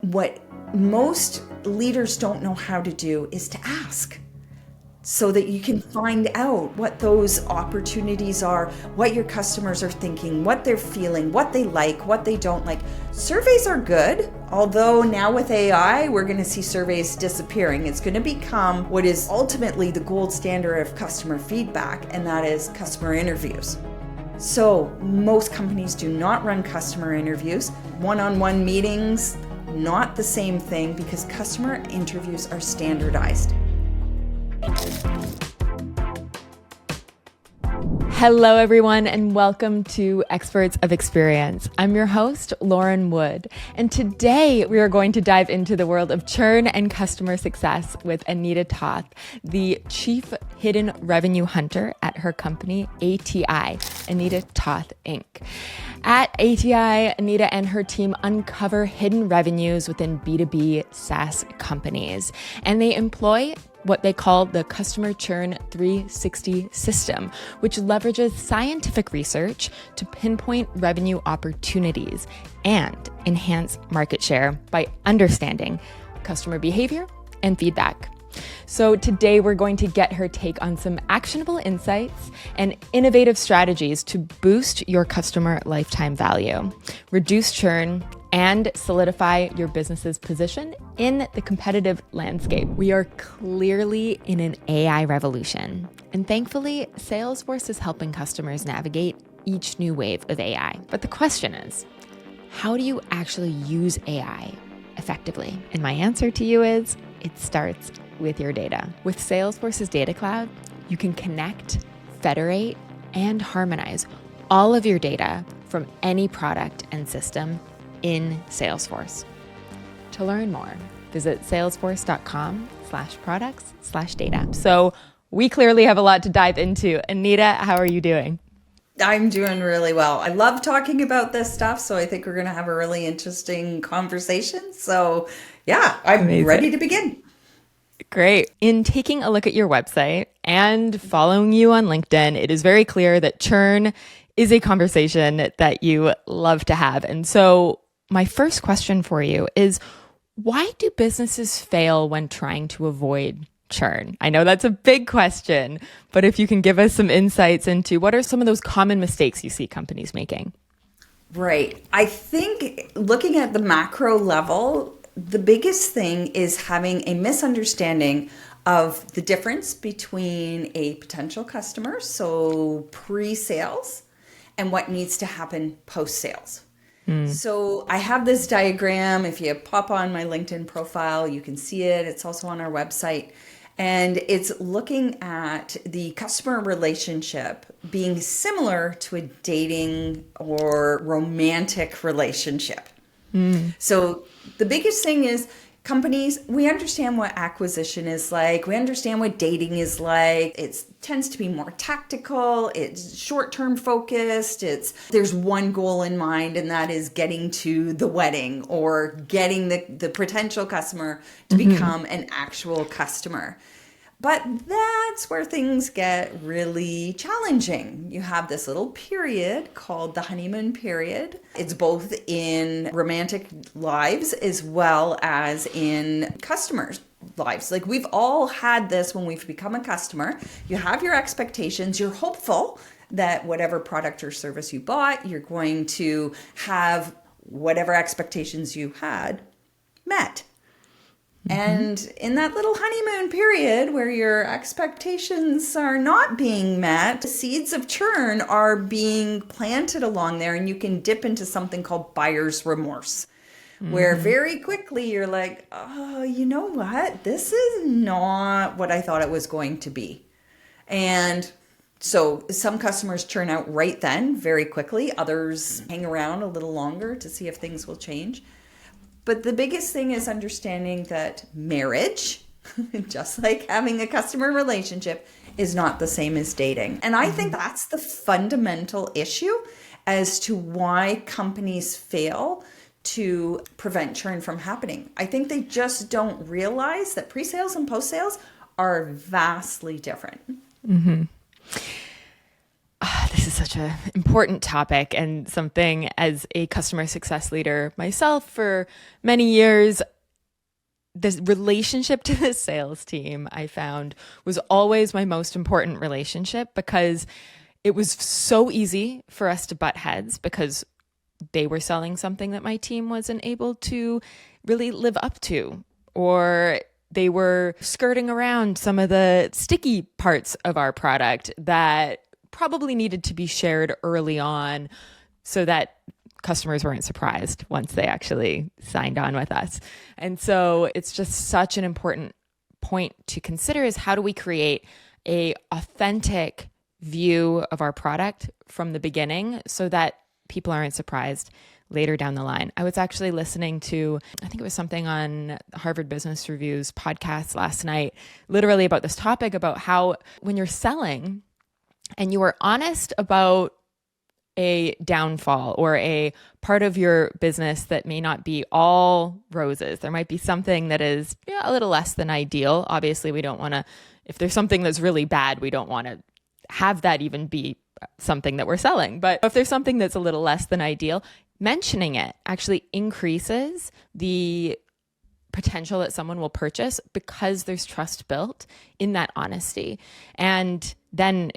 what most leaders don't know how to do is to ask, so that you can find out what those opportunities are, what your customers are thinking, what they're feeling, what they like, what they don't like. Surveys are good, although now with AI, we're going to see surveys disappearing. It's going to become what is ultimately the gold standard of customer feedback, and that is customer interviews. So most companies do not run customer interviews. One-on-one meetings, not the same thing, because customer interviews are standardized. Hello, everyone, and welcome to Experts of Experience. I'm your host, Lauren Wood, and today we are going to dive into the world of churn and customer success with Anita Toth, the Chief Hidden Revenue Hunter at her company, ATI, Anita Toth, Inc. At ATI, Anita and her team uncover hidden revenues within B2B SaaS companies, and they employ what they call the Customer Churn 360 system, which leverages scientific research to pinpoint revenue opportunities and enhance market share by understanding customer behavior and feedback. So today we're going to get her take on some actionable insights and innovative strategies to boost your customer lifetime value, reduce churn, and solidify your business's position in the competitive landscape. We are clearly in an AI revolution, and thankfully, Salesforce is helping customers navigate each new wave of AI. But the question is, how do you actually use AI effectively? And my answer to you is, it starts with your data. With Salesforce's Data Cloud, you can connect, federate, and harmonize all of your data from any product and system in Salesforce. To learn more, visit salesforce.com/products/data. So we clearly have a lot to dive into. Anita, how are you doing? I'm doing really well. I love talking about this stuff, so I think we're going to have a really interesting conversation. So yeah, I'm ready to begin. Great. In taking a look at your website and following you on LinkedIn, it is very clear that churn is a conversation that you love to have. And so my first question for you is, why do businesses fail when trying to avoid churn? I know that's a big question, but if you can give us some insights into what are some of those common mistakes you see companies making? Right. I think looking at the macro level, the biggest thing is having a misunderstanding of the difference between a potential customer, so pre-sales, and what needs to happen post-sales. So I have this diagram. If you pop on my LinkedIn profile, you can see it. It's also on our website. And it's looking at the customer relationship being similar to a dating or romantic relationship. So the biggest thing is companies, we understand what acquisition is like. We understand what dating is like. It tends to be more tactical. It's short-term focused. There's one goal in mind, and that is getting to the wedding or getting the potential customer to become an actual customer. But that's where things get really challenging. You have this little period called the honeymoon period. It's both in romantic lives as well as in customers' lives. Like, we've all had this when we've become a customer. You have your expectations. You're hopeful that whatever product or service you bought, you're going to have whatever expectations you had met. And in that little honeymoon period where your expectations are not being met, seeds of churn are being planted along there, and you can dip into something called buyer's remorse, where very quickly you're like, oh, you know what? This is not what I thought it was going to be. And so some customers churn out right then, very quickly. Others hang around a little longer to see if things will change. But the biggest thing is understanding that marriage, just like having a customer relationship, is not the same as dating. And I think that's the fundamental issue as to why companies fail to prevent churn from happening. I think they just don't realize that pre-sales and post-sales are vastly different. This this is such an important topic and something as a customer success leader myself for many years. This relationship to the sales team I found was always my most important relationship because it was so easy for us to butt heads because they were selling something that my team wasn't able to really live up to, or they were skirting around some of the sticky parts of our product that probably needed to be shared early on so that customers weren't surprised once they actually signed on with us. And so it's just such an important point to consider is how do we create a authentic view of our product from the beginning so that people aren't surprised later down the line. I was actually listening to, I think it was something on Harvard Business Review's podcast last night, literally about this topic about how when you're selling and you are honest about a downfall or a part of your business that may not be all roses. There might be something that is a little less than ideal. Obviously, we don't want to, if there's something that's really bad, we don't want to have that even be something that we're selling. But if there's something that's a little less than ideal, mentioning it actually increases the potential that someone will purchase because there's trust built in that honesty. And then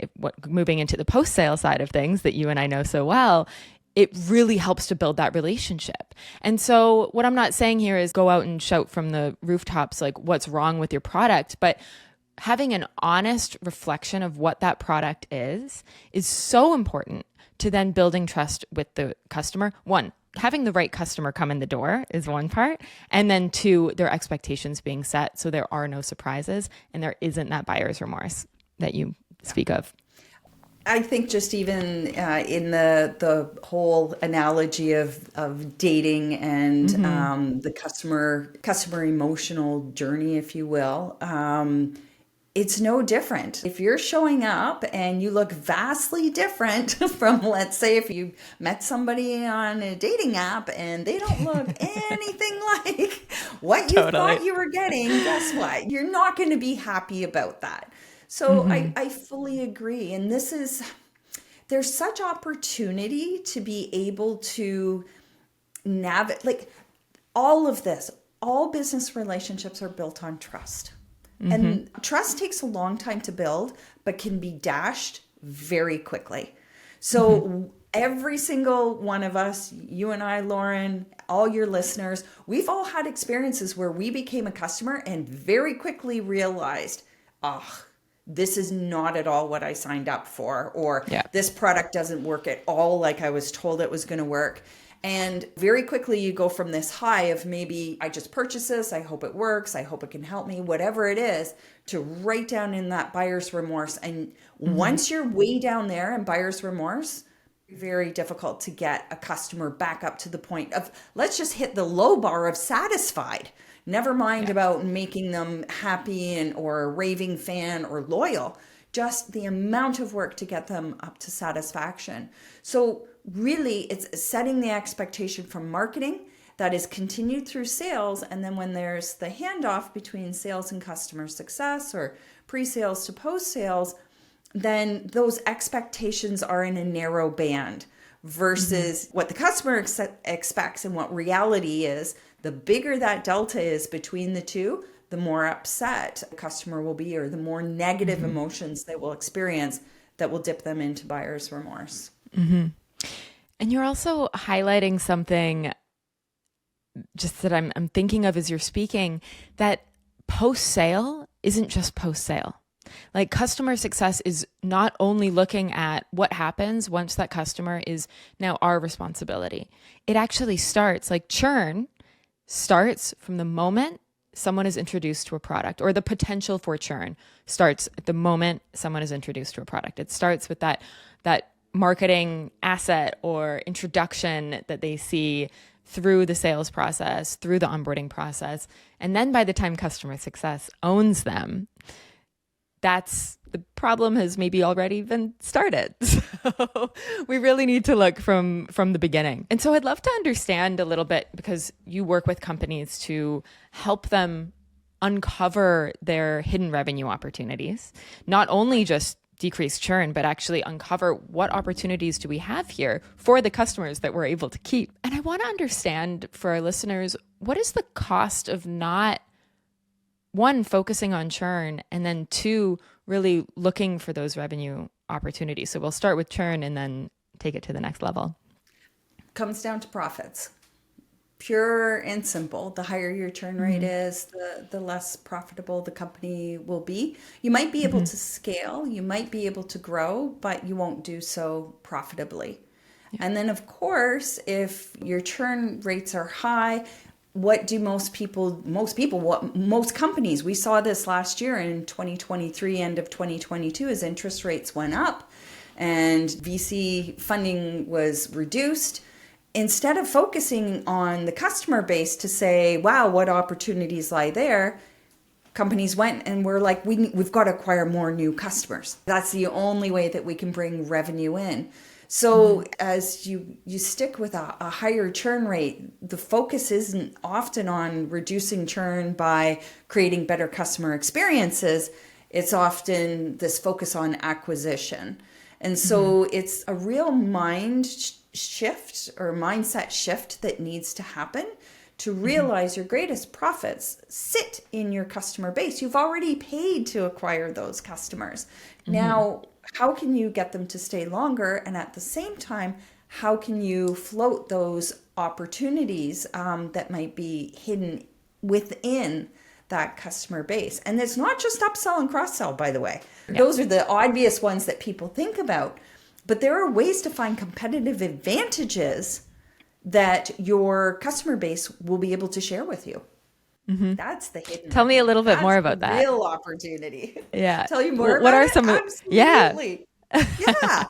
moving into the post-sale side of things that you and I know so well, it really helps to build that relationship. And so what I'm not saying here is go out and shout from the rooftops, like what's wrong with your product, but having an honest reflection of what that product is so important to then building trust with the customer. One, having the right customer come in the door is one part. And then two, their expectations being set so there are no surprises and there isn't that buyer's remorse that you speak of. I think just even in the whole analogy of dating and the customer emotional journey, if you will, it's no different. If you're showing up and you look vastly different from, let's say, if you met somebody on a dating app and they don't look anything like what you thought you were getting, guess what? You're not going to be happy about that. So I fully agree. And there's such opportunity to be able to navigate, like all of this, all business relationships are built on trust. And trust takes a long time to build, but can be dashed very quickly. So every single one of us, you and I, Lauren, all your listeners, we've all had experiences where we became a customer and very quickly realized, this is not at all what I signed up for, or this product doesn't work at all like I was told it was going to work. And very quickly you go from this high of maybe I just purchased this, I hope it works, I hope it can help me, whatever it is, to right down in that buyer's remorse. And once you're way down there in buyer's remorse, very difficult to get a customer back up to the point of, let's just hit the low bar of satisfied. Never mind about making them happy and or a raving fan or loyal, just the amount of work to get them up to satisfaction. So really, it's setting the expectation from marketing that is continued through sales. And then when there's the handoff between sales and customer success or pre-sales to post-sales, then those expectations are in a narrow band versus what the customer expects and what reality is. The bigger that delta is between the two, the more upset the customer will be or the more negative emotions they will experience that will dip them into buyer's remorse. And you're also highlighting something just that I'm thinking of as you're speaking, that post-sale isn't just post-sale. Like customer success is not only looking at what happens once that customer is now our responsibility. It actually starts, like churn starts from the moment someone is introduced to a product, or the potential for churn starts at the moment someone is introduced to a product. It starts with that marketing asset or introduction that they see through the sales process, through the onboarding process. And then by the time customer success owns them, that's the problem has maybe already been started. So we really need to look from the beginning. And so I'd love to understand a little bit, because you work with companies to help them uncover their hidden revenue opportunities, not only just decrease churn, but actually uncover what opportunities do we have here for the customers that we're able to keep. And I want to understand for our listeners, what is the cost of not, one, focusing on churn, and then two, really looking for those revenue opportunities? So we'll start with churn and then take it to the next level. Comes down to profits. Pure and simple. The higher your churn rate is, the less profitable the company will be. You might be able to scale, you might be able to grow, but you won't do so profitably. Yeah. And then, of course, if your churn rates are high, what do most companies, we saw this last year in 2023, end of 2022, as interest rates went up and VC funding was reduced. Instead of focusing on the customer base to say, wow, what opportunities lie there, companies went and were like, we've got to acquire more new customers. That's the only way that we can bring revenue in. So as you stick with a higher churn rate, the focus isn't often on reducing churn by creating better customer experiences. It's often this focus on acquisition. And so it's a real mindset shift that needs to happen to realize your greatest profits sit in your customer base. You've already paid to acquire those customers. Now, how can you get them to stay longer? And at the same time, how can you float those opportunities that might be hidden within that customer base? And it's not just upsell and cross-sell, by the way. Yep. Those are the obvious ones that people think about. But there are ways to find competitive advantages that your customer base will be able to share with you. That's the hidden. Tell me a little bit more about that. Real opportunity. Yeah. Tell you more what about are it? some Absolutely. Yeah.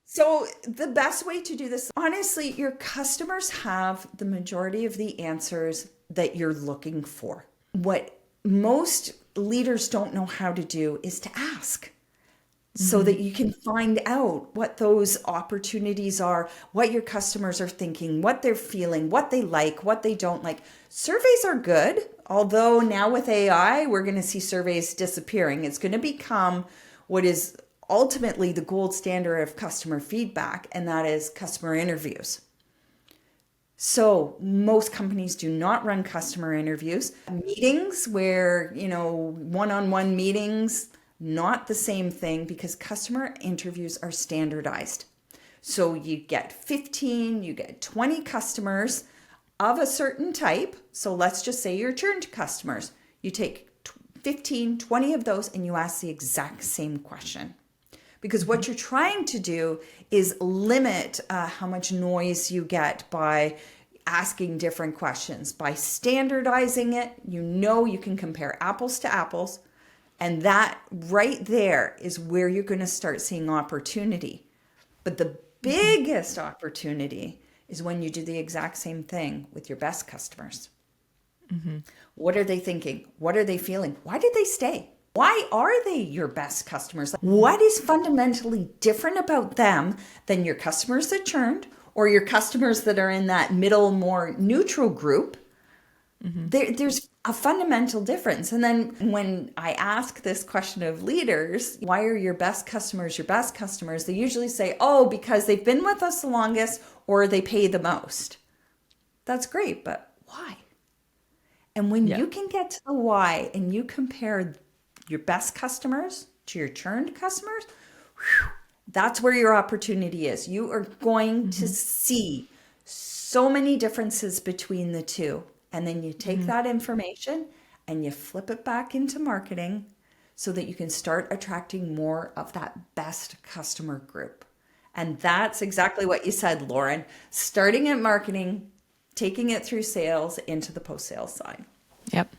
So the best way to do this, honestly, your customers have the majority of the answers that you're looking for. What most leaders don't know how to do is to ask. So that you can find out what those opportunities are, what your customers are thinking, what they're feeling, what they like, what they don't like. Surveys are good, although now with AI, we're going to see surveys disappearing. It's going to become what is ultimately the gold standard of customer feedback, and that is customer interviews. So most companies do not run customer interviews. Meetings where, one-on-one meetings, not the same thing, because customer interviews are standardized. So you get 15, you get 20 customers of a certain type. So let's just say you're churned customers. You take 15, 20 of those and you ask the exact same question. Because what you're trying to do is limit how much noise you get by asking different questions. By standardizing it, you can compare apples to apples. And that right there is where you're going to start seeing opportunity. But the biggest opportunity is when you do the exact same thing with your best customers. What are they thinking? What are they feeling? Why did they stay? Why are they your best customers? What is fundamentally different about them than your customers that churned or your customers that are in that middle, more neutral group? There's a fundamental difference. And then when I ask this question of leaders, why are your best customers your best customers? They usually say, oh, because they've been with us the longest or they pay the most. That's great, but why? And when you can get to the why and you compare your best customers to your churned customers, that's where your opportunity is. You are going to see so many differences between the two. And then you take that information and you flip it back into marketing so that you can start attracting more of that best customer group. And that's exactly what you said, Lauren. Starting at marketing, taking it through sales into the post-sales side. Yep.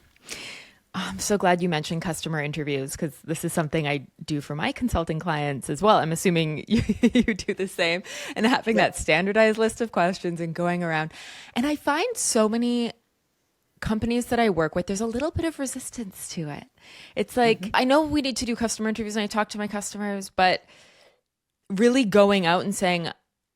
I'm so glad you mentioned customer interviews, because this is something I do for my consulting clients as well. I'm assuming you do the same, and having that standardized list of questions and going around. And I find so many companies that I work with, there's a little bit of resistance to it. It's like, I know we need to do customer interviews and I talk to my customers, but really going out and saying,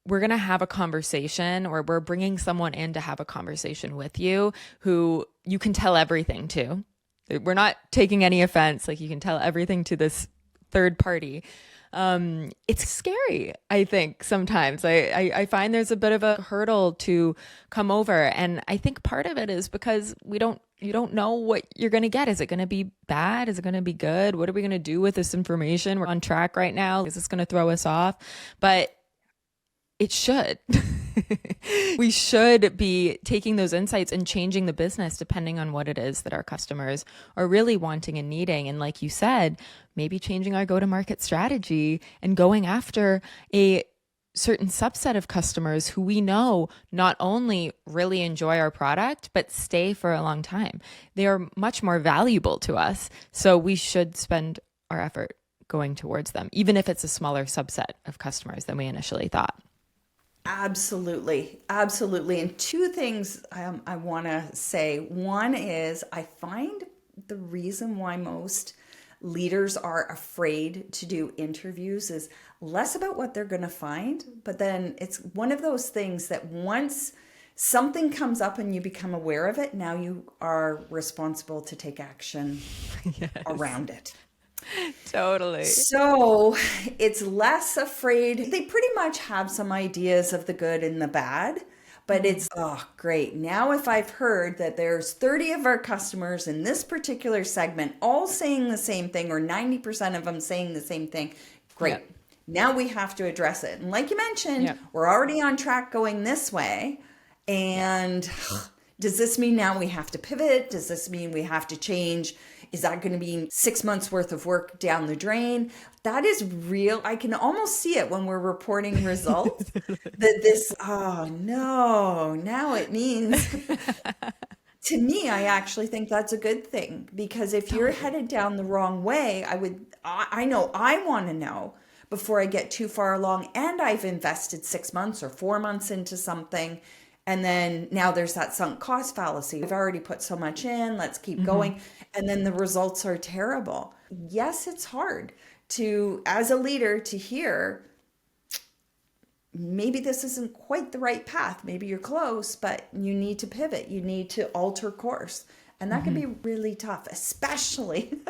we're going to have a conversation, or we're bringing someone in to have a conversation with you who you can tell everything to. We're not taking any offense. Like, you can tell everything to this third party. It's scary, I think, sometimes. I find there's a bit of a hurdle to come over. And I think part of it is because you don't know what you're going to get. Is it going to be bad? Is it going to be good? What are we going to do with this information? We're on track right now. Is this going to throw us off? But it should. We should be taking those insights and changing the business depending on what it is that our customers are really wanting and needing. And like you said, maybe changing our go-to-market strategy and going after a certain subset of customers who we know not only really enjoy our product, but stay for a long time. They are much more valuable to us. So we should spend our effort going towards them, even if it's a smaller subset of customers than we initially thought. Absolutely. Absolutely. And two things I want to say. One is I find the reason why most leaders are afraid to do interviews is less about what they're going to find, but then it's one of those things that once something comes up and you become aware of it, now you are responsible to take action Yes. around it. Totally. So it's less afraid. They pretty much have some ideas of the good and the bad, but it's, oh, great. Now, if I've heard that there's 30 of our customers in this particular segment all saying the same thing, or 90% of them saying the same thing, great. Yep. Now we have to address it. And like you mentioned, Yep. we're already on track going this way. And does this mean now we have to pivot? Does this mean we have to change? Is that going to be 6 months worth of work down the drain? That is real. I can almost see it when we're reporting results that this, oh no, now it means, to me, I actually think that's a good thing, because if you're headed down the wrong way, I know I want to know before I get too far along and I've invested 6 months or 4 months into something. And then now there's that sunk cost fallacy. We've already put so much in, let's keep going. And then the results are terrible. Yes, it's hard to, as a leader, to hear, maybe this isn't quite the right path. Maybe you're close, but you need to pivot. You need to alter course. And that can be really tough, especially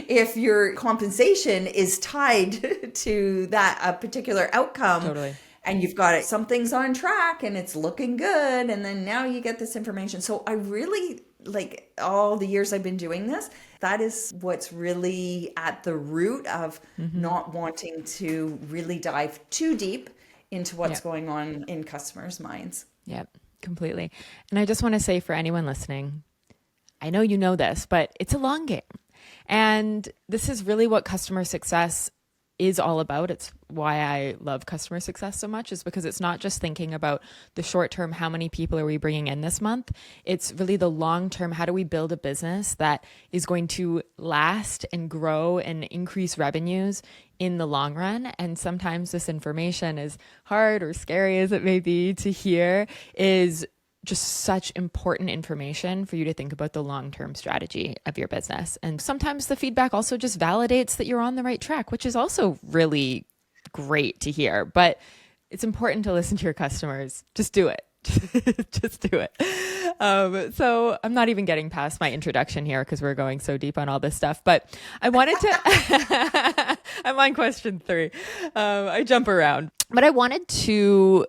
if your compensation is tied to that particular outcome. Totally. And you've got it, something's on track and it's looking good. And then now you get this information. So I really, like, all the years I've been doing this, that is what's really at the root of not wanting to really dive too deep into what's going on in customers' minds. Yep, completely. And I just want to say, for anyone listening, I know you know this, but it's a long game. And this is really what customer success is all about. It's why I love customer success so much, is because it's not just thinking about the short term, how many people are we bringing in this month? It's really the long term, how do we build a business that is going to last and grow and increase revenues in the long run? And sometimes this information, as hard or scary as it may be to hear, is just such important information for you to think about the long-term strategy of your business. And sometimes the feedback also just validates that you're on the right track, which is also really great to hear. But it's important to listen to your customers. Just do it. Just do it. So I'm not even getting past my introduction here because we're going so deep on all this stuff. But I wanted to, I'm on question 3. I jump around. But I wanted to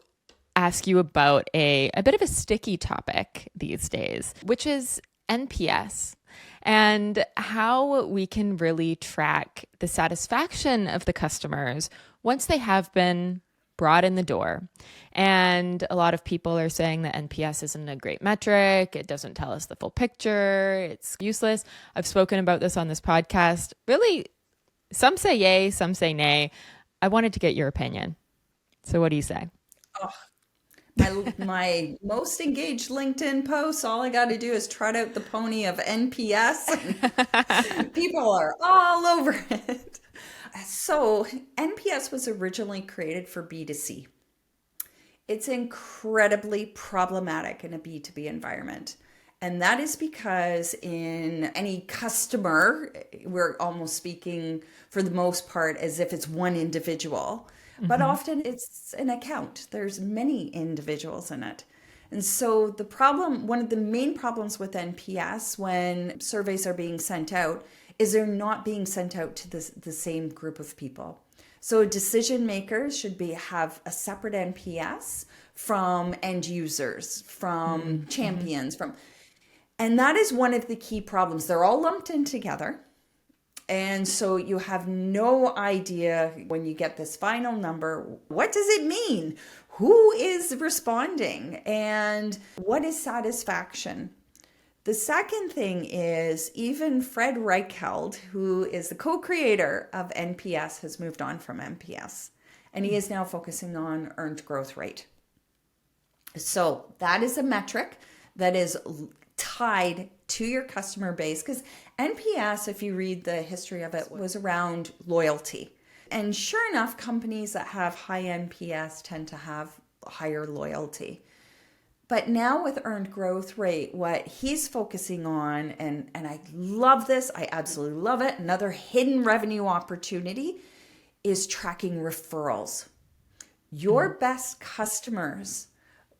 ask you about a bit of a sticky topic these days, which is NPS, and how we can really track the satisfaction of the customers once they have been brought in the door. And a lot of people are saying that NPS isn't a great metric. It doesn't tell us the full picture. It's useless. I've spoken about this on this podcast. Really, some say yay, some say nay. I wanted to get your opinion. So what do you say? Oh, my most engaged LinkedIn posts, all I got to do is trot out the pony of NPS, and people are all over it. So NPS was originally created for B2C. It's incredibly problematic in a B2B environment. And that is because in any customer, we're almost speaking for the most part as if it's one individual. But often it's an account. There's many individuals in it. And so the problem, one of the main problems with NPS when surveys are being sent out, is they're not being sent out to the same group of people. So decision makers should have a separate NPS from end users, from champions, and that is one of the key problems. They're all lumped in together. And so you have no idea when you get this final number, what does it mean? Who is responding? And what is satisfaction? The second thing is even Fred Reichheld, who is the co-creator of NPS, has moved on from NPS. And he is now focusing on earned growth rate. So that is a metric that is tied to your customer base, because NPS, if you read the history of it, was around loyalty. And sure enough, companies that have high NPS tend to have higher loyalty. But now with earned growth rate, what he's focusing on, and I love this, I absolutely love it, another hidden revenue opportunity is tracking referrals. Your best customers,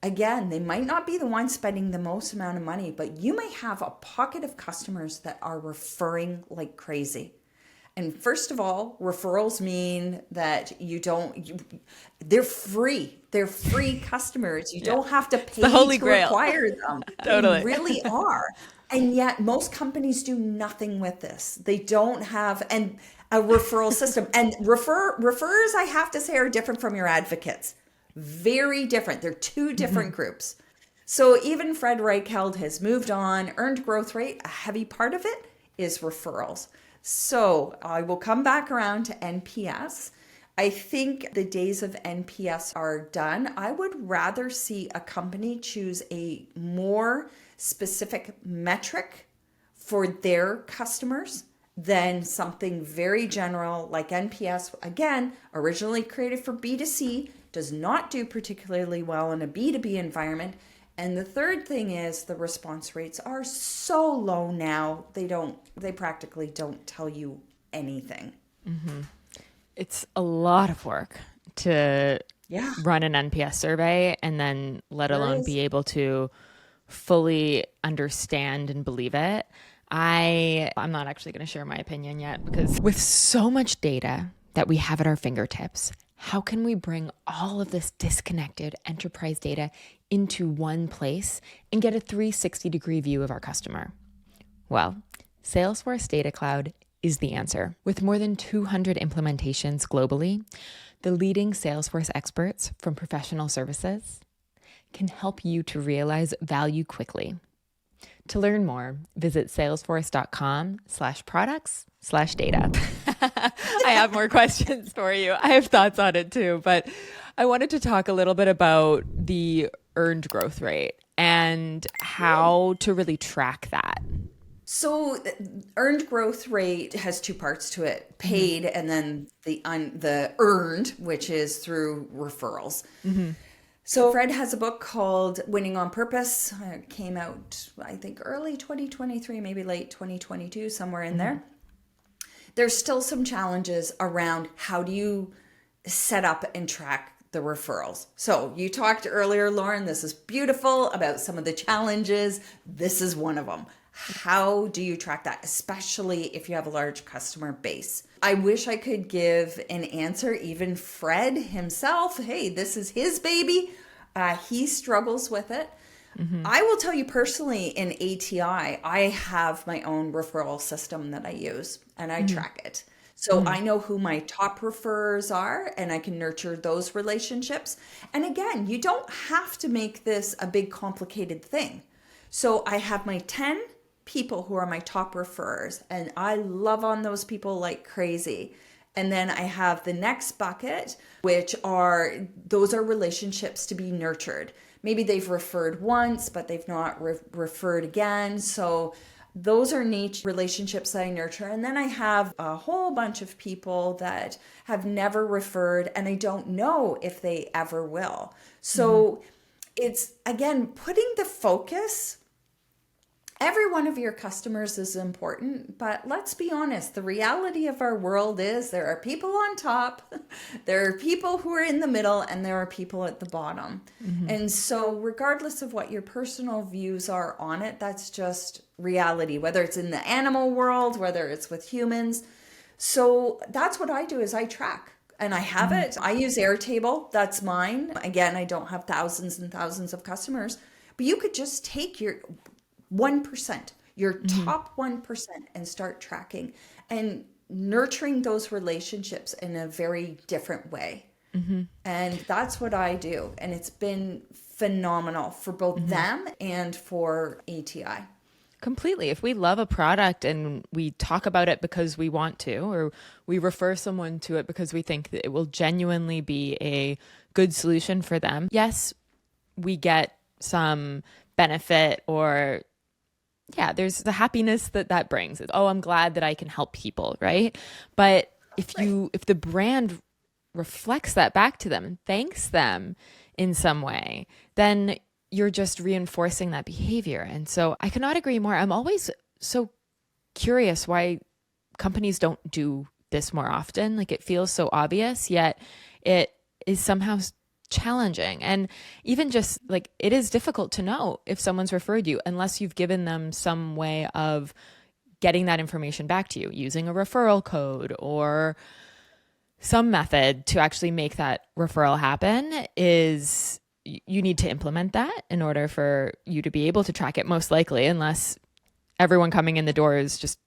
again, they might not be the ones spending the most amount of money, but you may have a pocket of customers that are referring like crazy. And first of all, referrals mean that they're free. They're free customers. You don't have to pay to acquire them. Totally. They really are. And yet most companies do nothing with this. They don't have a referral system. And referrers, I have to say, are different from your advocates. Very different. They're two different groups. So even Fred Reichheld has moved on. Earned growth rate, a heavy part of it is referrals. So I will come back around to NPS. I think the days of NPS are done. I would rather see a company choose a more specific metric for their customers than something very general like NPS. Again, originally created for B2C, does not do particularly well in a B2B environment. And the third thing is the response rates are so low now, they practically don't tell you anything. It's a lot of work to run an NPS survey and then let alone be able to fully understand and believe it. I'm not actually going to share my opinion yet, because with so much data that we have at our fingertips, how can we bring all of this disconnected enterprise data into one place and get a 360-degree view of our customer? Well, Salesforce Data Cloud is the answer. With more than 200 implementations globally, the leading Salesforce experts from professional services can help you to realize value quickly. To learn more, visit salesforce.com/products/data. I have more questions for you. I have thoughts on it too, but I wanted to talk a little bit about the earned growth rate and how to really track that. So earned growth rate has two parts to it: paid and then the earned, which is through referrals. So Fred has a book called Winning on Purpose. It came out, I think, early 2023, maybe late 2022, somewhere in there. There's still some challenges around how do you set up and track the referrals. So you talked earlier, Lauren, this is beautiful, about some of the challenges. This is one of them. How do you track that, especially if you have a large customer base? I wish I could give an answer. Even Fred himself, hey, this is his baby. He struggles with it. I will tell you personally, in ATI, I have my own referral system that I use, and I track it. So I know who my top referrers are, and I can nurture those relationships. And again, you don't have to make this a big complicated thing. So I have my 10 people who are my top referrers, and I love on those people like crazy. And then I have the next bucket, which are relationships to be nurtured. Maybe they've referred once, but they've not referred again. So those are niche relationships that I nurture. And then I have a whole bunch of people that have never referred, and I don't know if they ever will. So it's, again, putting the focus. Every one of your customers is important, but let's be honest, the reality of our world is there are people on top, there are people who are in the middle, and there are people at the bottom. And so regardless of what your personal views are on it, that's just reality, whether it's in the animal world, whether it's with humans. So that's what I do, is I track. and I have it. I use Airtable. That's mine. Again, I don't have thousands and thousands of customers, but you could just take your 1%, your top 1%, and start tracking and nurturing those relationships in a very different way. And that's what I do. And it's been phenomenal for both them and for ATI. Completely. If we love a product and we talk about it because we want to, or we refer someone to it because we think that it will genuinely be a good solution for them, yes, we get some benefit, or there's the happiness that brings. Oh, I'm glad that I can help people, right? But if the brand reflects that back to them and thanks them in some way, then you're just reinforcing that behavior. And so I cannot agree more. I'm always so curious why companies don't do this more often. Like, it feels so obvious, yet it is somehow challenging. And even just like, it is difficult to know if someone's referred you unless you've given them some way of getting that information back to you, using a referral code or some method to actually make that referral happen. Is you need to implement that in order for you to be able to track it, most likely, unless everyone coming in the door is just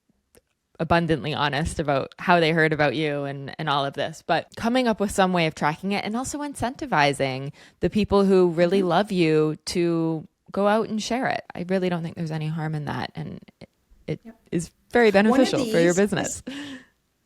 abundantly honest about how they heard about you and all of this. But coming up with some way of tracking it, and also incentivizing the people who really love you to go out and share it. I really don't think there's any harm in that. And it is very beneficial for your business.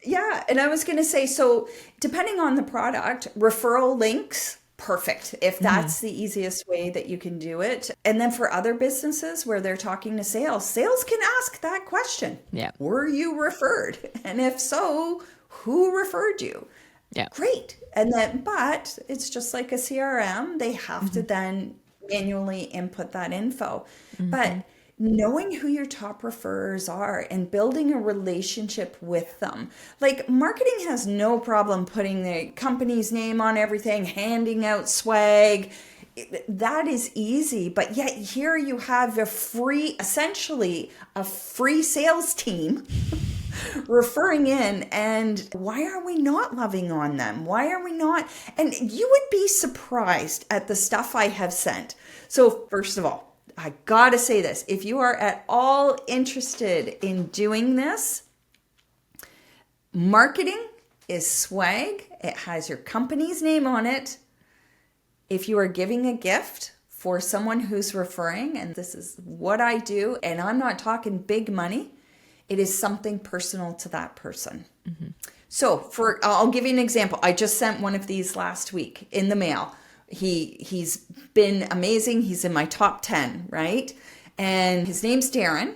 Yeah. And I was going to say, so depending on the product, referral links, perfect. If that's the easiest way that you can do it. And then for other businesses where they're talking to sales can ask that question. Yeah. Were you referred? And if so, who referred you? Yeah. Great. And then, but it's just like a CRM. They have to then manually input that info. But knowing who your top referrers are and building a relationship with them. Like, marketing has no problem putting the company's name on everything, handing out swag. That is easy. But yet here you have essentially a free sales team referring in. And why are we not loving on them? Why are we not? And you would be surprised at the stuff I have sent. So first of all, I gotta say this. If you are at all interested in doing this, marketing is swag. It has your company's name on it. If you are giving a gift for someone who's referring, and this is what I do, and I'm not talking big money, it is something personal to that person. So I'll give you an example. I just sent one of these last week in the mail. He's been amazing. He's in my top 10, right? And his name's Darren.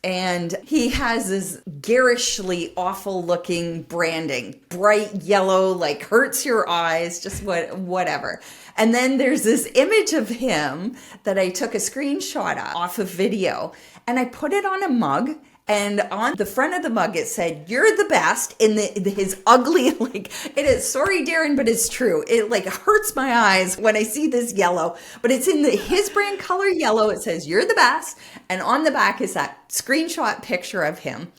And he has this garishly awful looking branding, bright yellow, like hurts your eyes, just whatever. And then there's this image of him that I took a screenshot off of video, and I put it on a mug. And on the front of the mug, it said, "You're the best," in his ugly, like, it is, sorry, Darren, but it's true. It like hurts my eyes when I see this yellow, but it's in his brand color yellow. It says, "You're the best." And on the back is that screenshot picture of him.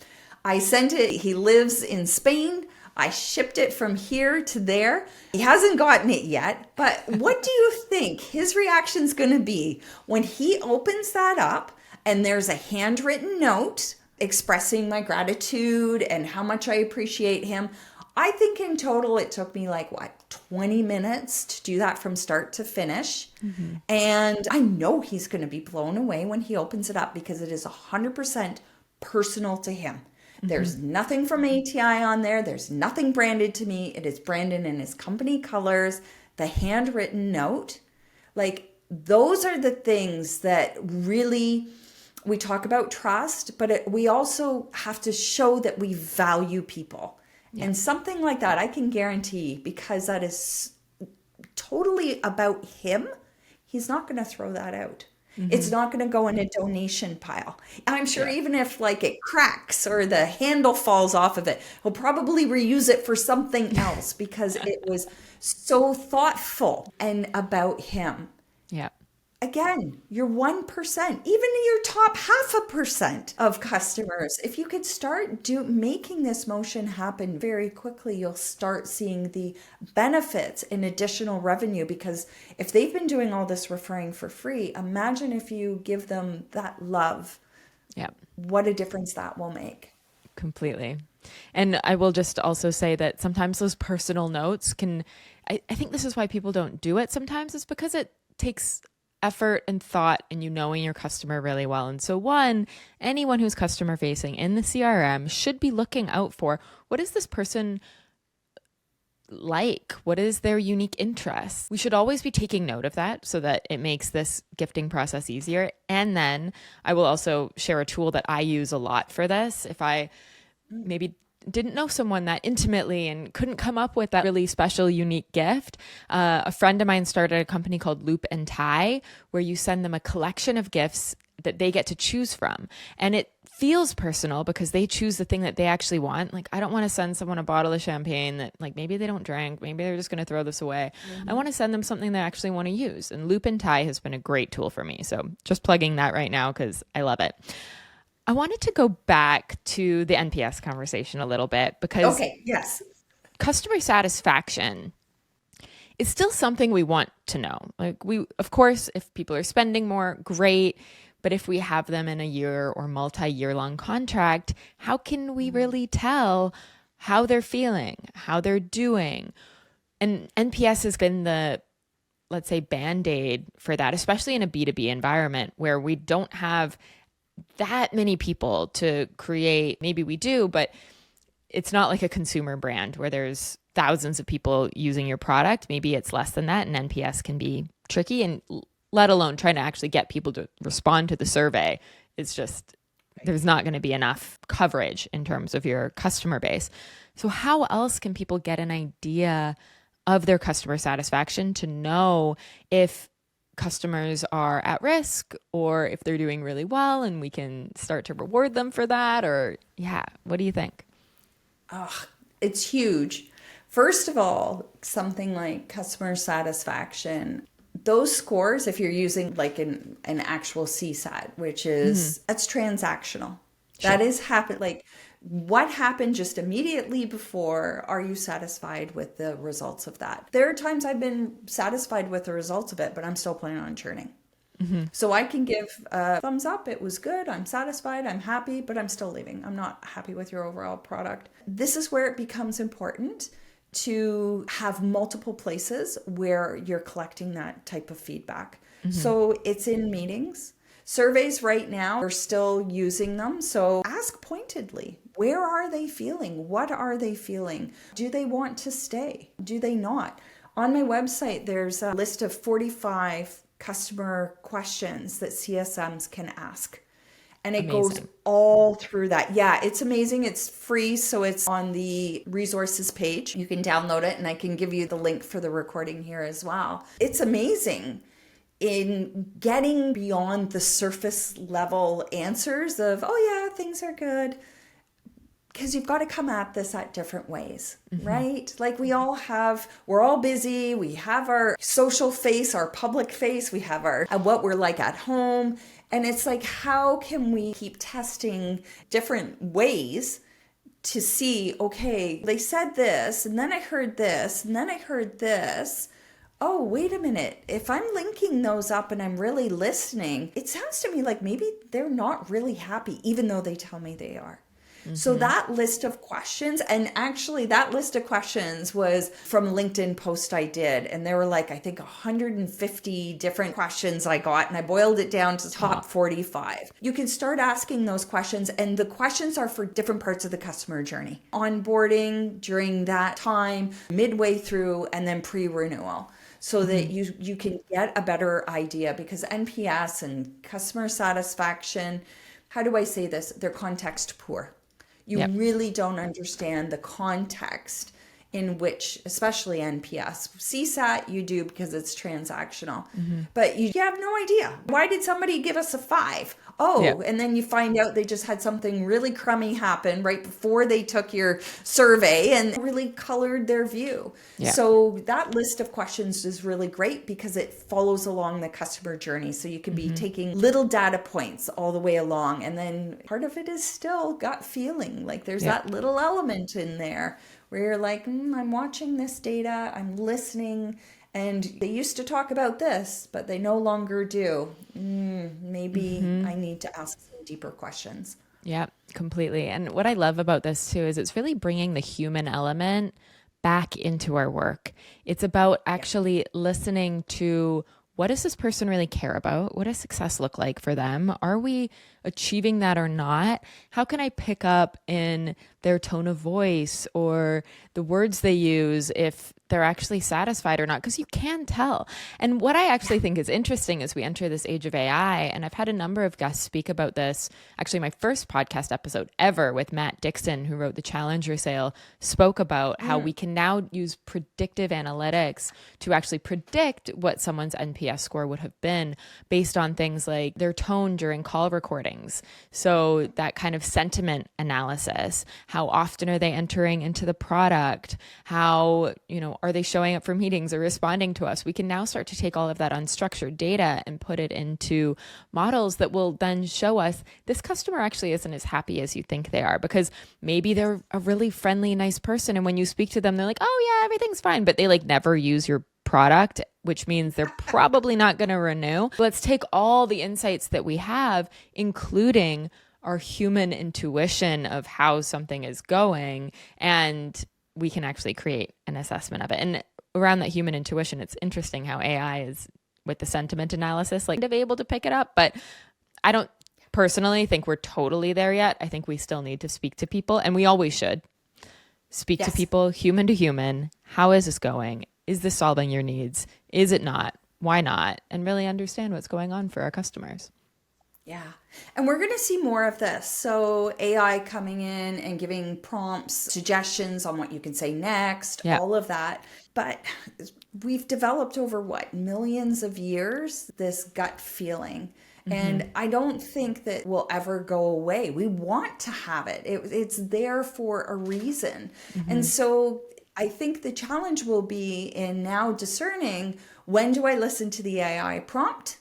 I sent it. He lives in Spain. I shipped it from here to there. He hasn't gotten it yet, but what do you think his reaction's going to be when he opens that up and there's a handwritten note expressing my gratitude and how much I appreciate him? I think in total it took me 20 minutes to do that from start to finish. And I know he's going to be blown away when he opens it up, because it is 100% personal to him. There's nothing from ATI on there. There's nothing branded to me. It is branded in his company colors, the handwritten note. Like, those are the things that really, we talk about trust, but we also have to show that we value people. Yeah. And something like that, I can guarantee, because that is totally about him, he's not going to throw that out. It's not going to go in a donation pile. I'm sure even if it cracks or the handle falls off of it, he'll probably reuse it for something else, because it was so thoughtful and about him. Yeah. Again, your 1%, even your top 0.5% of customers, if you could start making this motion happen very quickly, you'll start seeing the benefits in additional revenue. Because if they've been doing all this referring for free, imagine if you give them that love, Yeah, what a difference that will make. completely. And I will just also say that sometimes those personal notes I think this is why people don't do it sometimes, is because it takes effort and thought and you knowing your customer really well. And so anyone who's customer facing in the CRM should be looking out for, what is this person like? What is their unique interest? We should always be taking note of that so that it makes this gifting process easier. And then I will also share a tool that I use a lot for this. If I maybe didn't know someone that intimately and couldn't come up with that really special, unique gift, a friend of mine started a company called Loop and Tie, where you send them a collection of gifts that they get to choose from. And it feels personal because they choose the thing that they actually want. Like, I don't want to send someone a bottle of champagne that, like, maybe they don't drink, maybe they're just going to throw this away. I want to send them something they actually want to use. And Loop and Tie has been a great tool for me. So just plugging that right now because I love it. I wanted to go back to the NPS conversation a little bit because Okay, yes. customer satisfaction is still something we want to know. Like, of course, if people are spending more, great. But if we have them in a year or multi-year long contract, how can we really tell how they're feeling, how they're doing? And NPS has been the, let's say, Band-Aid for that, especially in a B2B environment where we don't have that many people to create. Maybe we do, but it's not like a consumer brand where there's thousands of people using your product. Maybe it's less than that, and NPS can be tricky, and let alone trying to actually get people to respond to the survey. It's just, there's not going to be enough coverage in terms of your customer base. So how else can people get an idea of their customer satisfaction to know if customers are at risk or if they're doing really well and we can start to reward them for that? Or what do you think? Oh, it's huge. First of all, something like customer satisfaction, those scores, if you're using like an actual CSAT, which is, that's transactional. Sure. That is like what happened just immediately before. Are you satisfied with the results of that? There are times I've been satisfied with the results of it, but I'm still planning on churning. So I can give a thumbs up. It was good. I'm satisfied. I'm happy, but I'm still leaving. I'm not happy with your overall product. This is where it becomes important to have multiple places where you're collecting that type of feedback. So it's in meetings. Surveys right now, we're still using them. So ask pointedly, where are they feeling? What are they feeling? Do they want to stay? Do they not? On my website, there's a list of 45 customer questions that CSMs can ask. And it goes all through that. Yeah, it's amazing. It's free. So it's on the resources page. You can download it, and I can give you the link for the recording here as well. It's amazing in getting beyond the surface level answers of, oh yeah, things are good. Because you've got to come at this at different ways, right? Like we're all busy. We have our social face, our public face. We have our what we're like at home. And it's like, how can we keep testing different ways to see, okay, they said this, and then I heard this, and then I heard this. Oh, wait a minute. If I'm linking those up and I'm really listening, it sounds to me like maybe they're not really happy, even though they tell me they are. So that list of questions, and actually that list of questions was from a LinkedIn post I did. And there were like, I think 150 different questions I got, and I boiled it down to top 45. You can start asking those questions, and the questions are for different parts of the customer journey. Onboarding, during that time, midway through, and then pre-renewal. So that you can get a better idea, because NPS and customer satisfaction, how do I say this? They're context poor. You really don't understand the context in which, especially NPS. CSAT you do because it's transactional, but you have no idea. Why did somebody give us a 5? Yeah. oh, and then you find out they just had something really crummy happen right before they took your survey and really colored their view. Yeah. So that list of questions is really great because it follows along the customer journey. So you can be taking little data points all the way along. And then part of it is still gut feeling. Like there's Yeah. that little element in there where you're like, I'm watching this data, I'm listening. And they used to talk about this, but they no longer do. Maybe I need to ask some deeper questions. Yeah, completely. And what I love about this too is it's really bringing the human element back into our work. It's about actually listening to what does this person really care about? What does success look like for them? Are we achieving that or not? How can I pick up in their tone of voice or the words they use if they're actually satisfied or not? Because you can tell. And what I actually think is interesting as we enter this age of AI, and I've had a number of guests speak about this. Actually, my first podcast episode ever with Matt Dixon, who wrote The Challenger Sale, spoke about how we can now use predictive analytics to actually predict what someone's NPS score would have been based on things like their tone during call recordings. So that kind of sentiment analysis, how often are they entering into the product? How, are they showing up for meetings or responding to us? We can now start to take all of that unstructured data and put it into models that will then show us this customer actually isn't as happy as you think they are, because maybe they're a really friendly, nice person. And when you speak to them, they're like, oh yeah, everything's fine. But they like never use your product, which means they're probably not going to renew. Let's take all the insights that we have, including our human intuition of how something is going, and we can actually create an assessment of it. And around that human intuition, it's interesting how AI is with the sentiment analysis, like able to pick it up. But I don't personally think we're totally there yet. I think we still need to speak to people, and we always should speak to people, human to human. How is this going? Is this solving your needs? Is it not? Why not? And really understand what's going on for our customers. Yeah. And we're going to see more of this. So AI coming in and giving prompts, suggestions on what you can say next, all of that. But we've developed over millions of years, this gut feeling. And I don't think that will ever go away. We want to have it. It's there for a reason. And so I think the challenge will be in now discerning, when do I listen to the AI prompt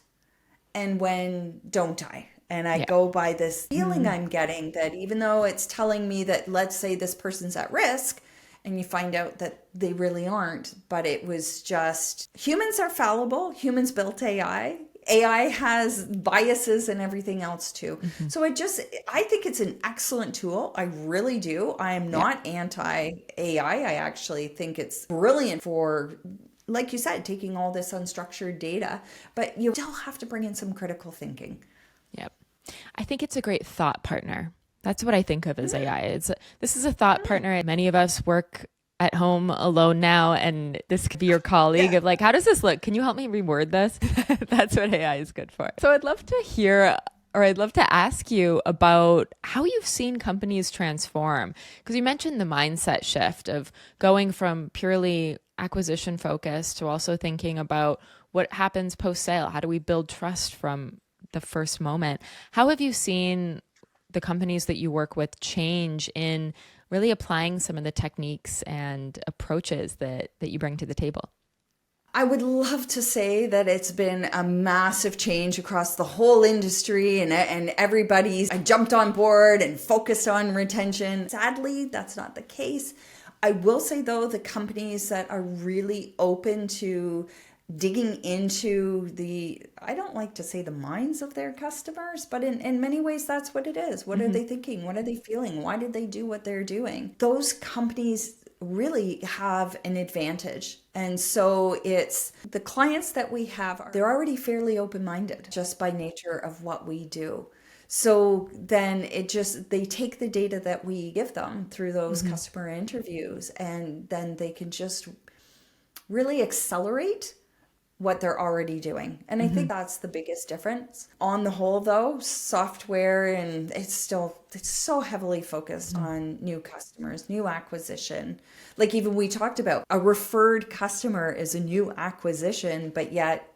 and when don't I? And I go by this feeling I'm getting that even though it's telling me that, let's say this person's at risk, and you find out that they really aren't, but it was just, humans are fallible. Humans built AI. AI has biases and everything else too. So I think it's an excellent tool. I really do. I am not anti-AI. I actually think it's brilliant for, like you said, taking all this unstructured data, but you still have to bring in some critical thinking. Yep. I think it's a great thought partner. That's what I think of as AI. This is a thought partner. Many of us work at home alone now, and this could be your colleague of like, how does this look? Can you help me reword this? That's what AI is good for. So I'd love to hear, or I'd love to ask you about how you've seen companies transform. Because you mentioned the mindset shift of going from purely acquisition focused to also thinking about what happens post sale. How do we build trust from the first moment? How have you seen the companies that you work with change in really applying some of the techniques and approaches that you bring to the table? I would love to say that it's been a massive change across the whole industry and everybody's jumped on board and focused on retention. Sadly, that's not the case. I will say though, the companies that are really open to digging into I don't like to say the minds of their customers, but in many ways, that's what it is. What are they thinking? What are they feeling? Why did they do what they're doing? Those companies really have an advantage. And so it's the clients that we have, they're already fairly open-minded just by nature of what we do. So then they take the data that we give them through those customer interviews, and then they can just really accelerate what they're already doing. And I think that's the biggest difference. On the whole though, software, and it's so heavily focused on new customers, new acquisition. Like even we talked about, a referred customer is a new acquisition, but yet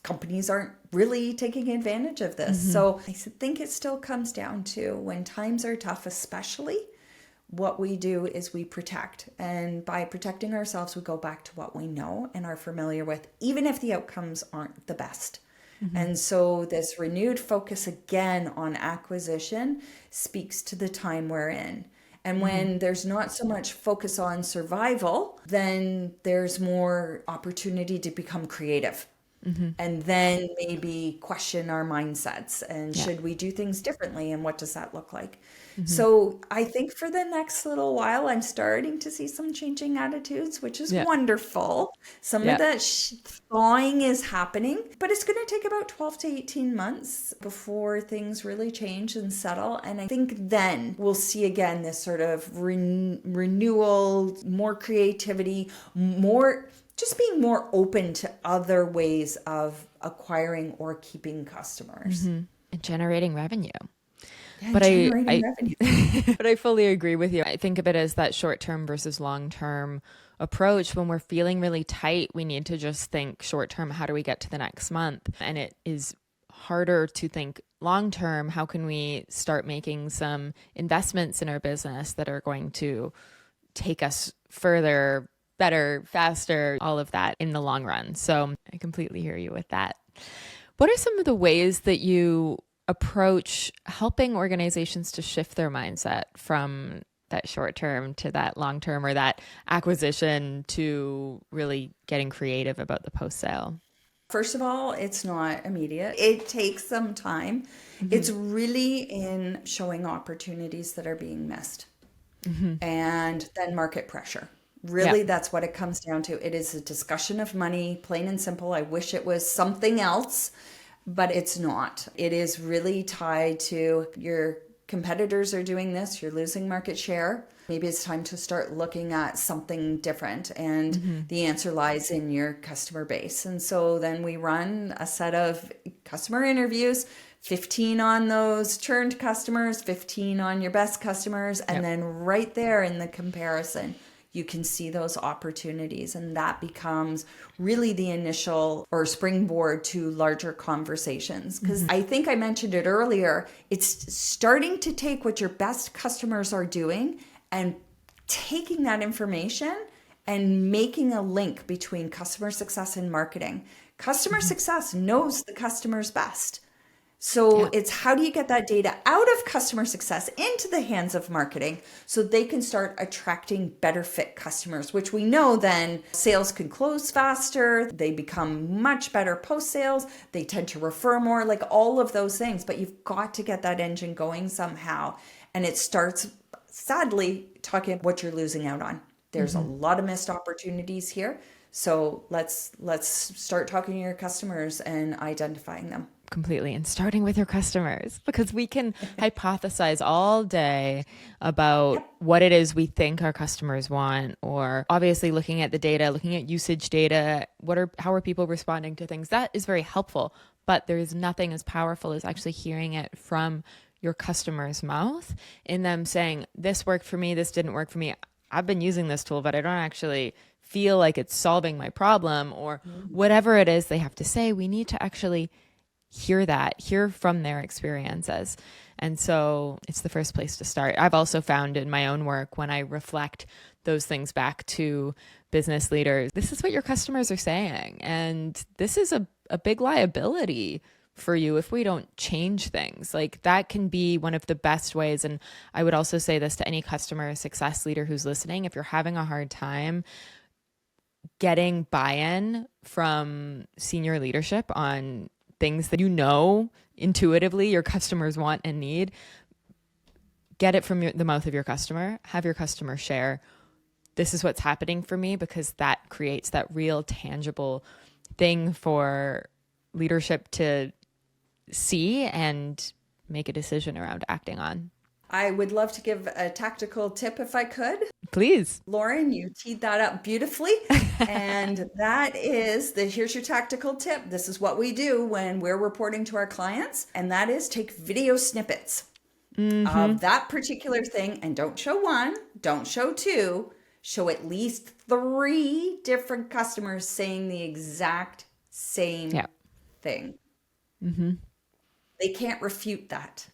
companies aren't really taking advantage of this. So I think it still comes down to when times are tough, especially, what we do is we protect. And by protecting ourselves, we go back to what we know and are familiar with, even if the outcomes aren't the best. And so this renewed focus again on acquisition speaks to the time we're in. And when there's not so much focus on survival, then there's more opportunity to become creative. And then maybe question our mindsets and should we do things differently and what does that look like? So I think for the next little while, I'm starting to see some changing attitudes, which is wonderful. Some of that thawing is happening, but it's going to take about 12 to 18 months before things really change and settle. And I think then we'll see again this sort of renewal, more creativity, more just being more open to other ways of acquiring or keeping customers. And generating revenue. Yeah, But generating revenue. but I fully agree with you. I think of it as that short-term versus long-term approach. When we're feeling really tight, we need to just think short-term, how do we get to the next month? And it is harder to think long-term, how can we start making some investments in our business that are going to take us further, better, faster, all of that in the long run. So I completely hear you with that. What are some of the ways that you approach helping organizations to shift their mindset from that short term to that long term, or that acquisition to really getting creative about the post sale? First of all, it's not immediate. It takes some time. It's really in showing opportunities that are being missed and then market pressure. Really, that's what it comes down to. It is a discussion of money, plain and simple. I wish it was something else, but it's not. It is really tied to your competitors are doing this, you're losing market share. Maybe it's time to start looking at something different. And the answer lies in your customer base. And so then we run a set of customer interviews, 15 on those churned customers, 15 on your best customers. And then right there in the comparison, you can see those opportunities, and that becomes really the initial or springboard to larger conversations. Because I think I mentioned it earlier, it's starting to take what your best customers are doing and taking that information and making a link between customer success and marketing. Customer success knows the customers best. So it's how do you get that data out of customer success into the hands of marketing so they can start attracting better fit customers, which we know then sales can close faster. They become much better post sales. They tend to refer more, like all of those things. But you've got to get that engine going somehow. And it starts, sadly, talking about what you're losing out on. There's a lot of missed opportunities here. So let's start talking to your customers and identifying them. Completely. And starting with your customers, because we can hypothesize all day about what it is we think our customers want, or obviously looking at the data, looking at usage data, how are people responding to things? That is very helpful, but there is nothing as powerful as actually hearing it from your customer's mouth, in them saying, this worked for me, this didn't work for me. I've been using this tool, but I don't actually feel like it's solving my problem, or whatever it is they have to say. We need to actually hear from their experiences. And so it's the first place to start. I've also found in my own work, when I reflect those things back to business leaders, this is what your customers are saying. And this is a big liability for you if we don't change things. Like, that can be one of the best ways. And I would also say this to any customer success leader who's listening: if you're having a hard time getting buy-in from senior leadership on things that you know intuitively your customers want and need, get it from the mouth of your customer. Have your customer share, this is what's happening for me, because that creates that real tangible thing for leadership to see and make a decision around acting on. I would love to give a tactical tip if I could. Please. Lauren, you teed that up beautifully. And that is here's your tactical tip. This is what we do when we're reporting to our clients. And that is take video snippets of that particular thing. And don't show one, don't show two, show at least 3 different customers saying the exact same thing. Mm-hmm. They can't refute that.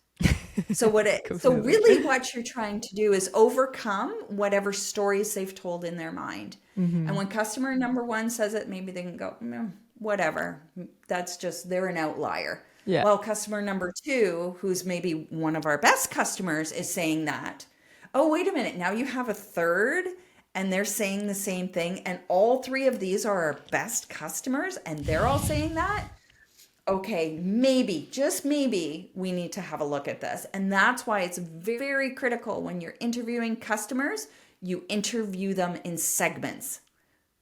So Completely. really what you're trying to do is overcome whatever stories they've told in their mind. And Mm-hmm. when customer number one says it, maybe they can go, whatever. That's just, they're an outlier. Yeah. Well, customer number two, who's maybe one of our best customers, is saying that. Oh, wait a minute. Now you have a third and they're saying the same thing. And all three of these are our best customers and they're all saying that. Okay, maybe, just maybe, we need to have a look at this. And that's why it's very critical when you're interviewing customers, you interview them in segments.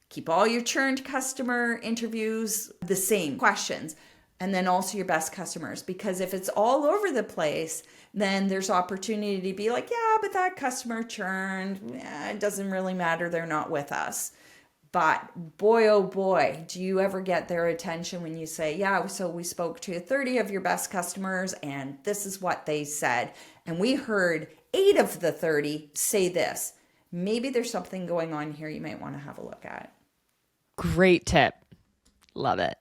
Keep all your churned customer interviews the same questions, and then also your best customers. Because if it's all over the place, then there's opportunity to be like, yeah, but that customer churned. It doesn't really matter. They're not with us. But boy, oh boy, do you ever get their attention when you say, yeah, so we spoke to 30 of your best customers and this is what they said. And we heard 8 of the 30 say this. Maybe there's something going on here you might want to have a look at. Great tip. Love it.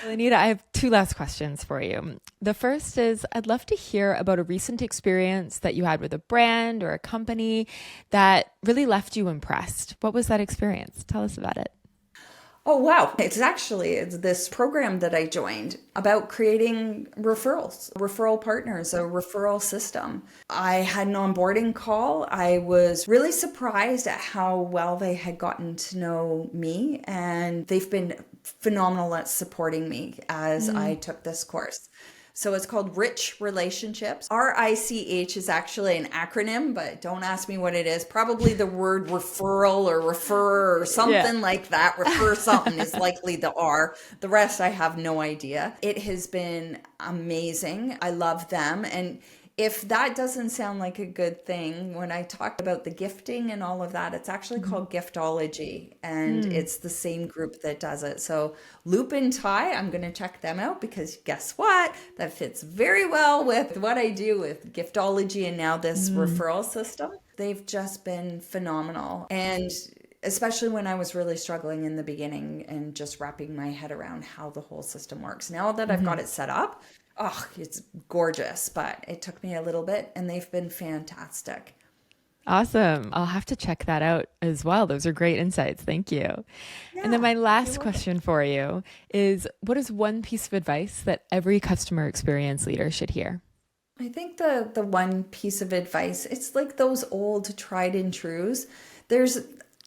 Well, Anita, I have 2 last questions for you. The first is I'd love to hear about a recent experience that you had with a brand or a company that really left you impressed. What was that experience? Tell us about it. Oh, wow. It's this program that I joined about creating referrals, referral partners, a referral system. I had an onboarding call. I was really surprised at how well they had gotten to know me, and they've been phenomenal at supporting me as I took this course. So it's called Rich Relationships. RICH is actually an acronym, but don't ask me what it is. Probably the word referral or refer or something like that. Refer something is likely the R. The rest I have no idea. It has been amazing. I love them. And if that doesn't sound like a good thing, when I talk about the gifting and all of that, it's actually called Giftology, and it's the same group that does it. So Loop and Tie, I'm going to check them out because guess what? That fits very well with what I do with Giftology and now this referral system. They've just been phenomenal. And especially when I was really struggling in the beginning and just wrapping my head around how the whole system works. Now that I've got it set up, oh, it's gorgeous, but it took me a little bit and they've been fantastic. Awesome. I'll have to check that out as well. Those are great insights. Thank you. And then Yeah, my you're last welcome. question for you is what is one piece of advice that every customer experience leader should hear? I think the one piece of advice, it's like those old tried and trues. There's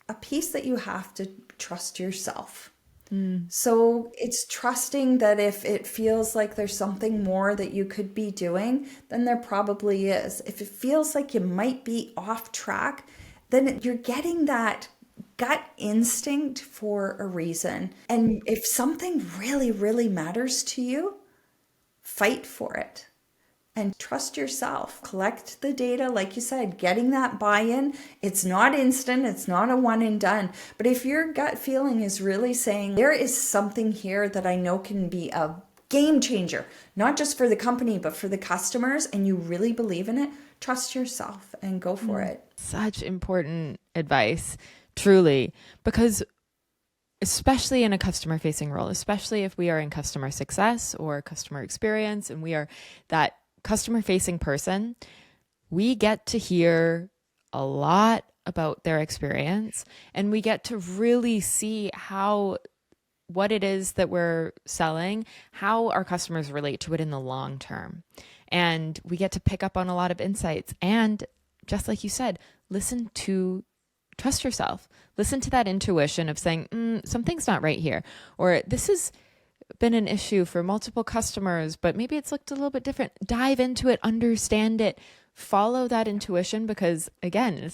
a piece that you have to trust yourself. So it's trusting that if it feels like there's something more that you could be doing, then there probably is. If it feels like you might be off track, then you're getting that gut instinct for a reason. And if something really, really matters to you, fight for it. And trust yourself. Collect the data, like you said, getting that buy-in. It's not instant, it's not a one and done. But if your gut feeling is really saying, there is something here that I know can be a game changer, not just for the company, but for the customers, and you really believe in it, trust yourself and go for it. Such important advice, truly, because especially in a customer facing role, especially if we are in customer success or customer experience and we are that customer facing person, we get to hear a lot about their experience and we get to really see how what it is that we're selling, how our customers relate to it in the long term. And we get to pick up on a lot of insights. And just like you said, trust yourself. Listen to that intuition of saying, something's not right here. Or this has been an issue for multiple customers, but maybe it's looked a little bit different. Dive into it, understand it, follow that intuition because again,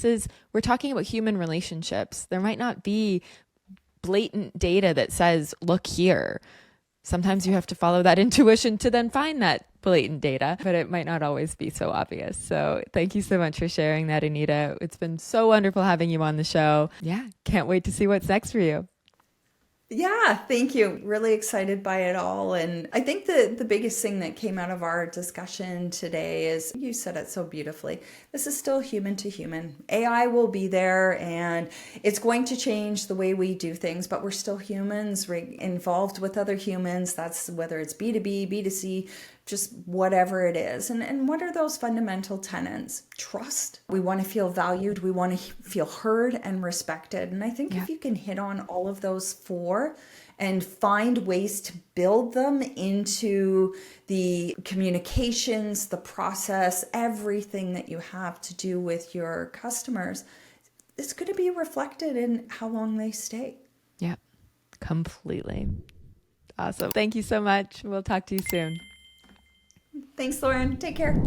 we're talking about human relationships. There might not be blatant data that says, look here. Sometimes you have to follow that intuition to then find that blatant data, but it might not always be so obvious. So thank you so much for sharing that, Anita. It's been so wonderful having you on the show. Yeah, can't wait to see what's next for you. Yeah, thank you. Really excited by it all. And I think the biggest thing that came out of our discussion today is you said it so beautifully. This is still human to human. AI will be there and it's going to change the way we do things, but we're still humans involved with other humans. That's whether it's B2B, B2C, just whatever it is. And what are those fundamental tenets? Trust. We want to feel valued. We want to feel heard and respected. And I think if you can hit on all of those four and find ways to build them into the communications, the process, everything that you have to do with your customers, it's going to be reflected in how long they stay. Yeah, completely. Awesome. Thank you so much. We'll talk to you soon. Thanks, Lauren. Take care.